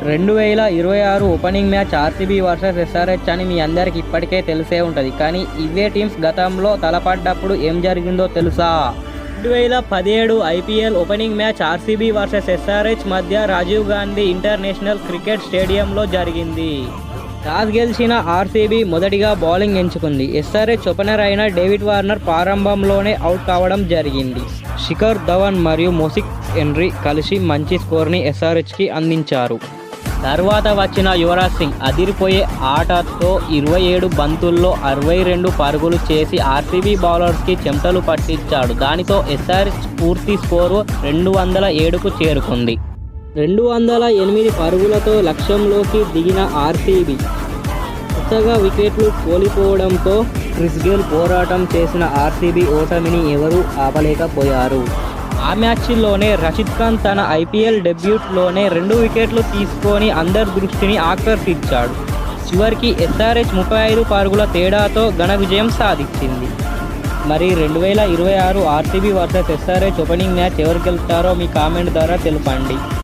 2026 opening match RCB versus SRH అని మీ అందరికి ఇప్పటికే తెలిసే ఉంటుంది. కానీ ఇవే టీమ్స్ గతంలో తలపడ్డప్పుడు ఏం జరిగిందో తెలుసా? 2017 IPL opening match RCB versus SRH మధ్య రాజీవ్ గాంధీ ఇంటర్నేషనల్ క్రికెట్ స్టేడియంలో జరిగింది. టాస్ గెలిచిన ఆర్సీబీ మొదటిగా బౌలింగ్ ఎంచుకుంది. ఎస్ఆర్హెచ్ ఓపెనర్ అయిన డేవిడ్ వార్నర్ ప్రారంభంలోనే అవుట్ కావడం జరిగింది. శిఖర్ ధవన్ మరియు మోసిక్ హెన్రీ కలిసి మంచి స్కోర్ని ఎస్ఆర్హెచ్కి అందించారు. తర్వాత వచ్చిన యువరాజ్ సింగ్ అదిరిపోయే ఆటతో 27 బంతుల్లో 62 పరుగులు చేసి ఆర్సీబీ బౌలర్స్కి చెమటలు పట్టించాడు. దానితో ఎస్ఆర్హెచ్ పూర్తి స్కోరు 207కు చేరుకుంది. 208 పరుగులతో లక్ష్యంలోకి దిగిన ఆర్సీబీ కొత్తగా వికెట్లు కోల్పోవడంతో క్రిస్ గేల్ పోరాటం చేసిన ఆర్సీబీ ఓటమిని ఎవరూ ఆపలేకపోయారు. ఆ మ్యాచ్లోనే రషీద్ ఖాన్ తన ఐపీఎల్ డెబ్యూట్లోనే 2 వికెట్లు తీసుకొని అందరి దృష్టిని ఆకర్షించాడు. చివరికి ఎస్ఆర్హెచ్ 35 పరుగుల తేడాతో ఘన విజయం సాధించింది. మరి 2026 RCB versus SRH opening match ఎవరు గెలుస్తారో మీ కామెంట్ ద్వారా తెలపండి.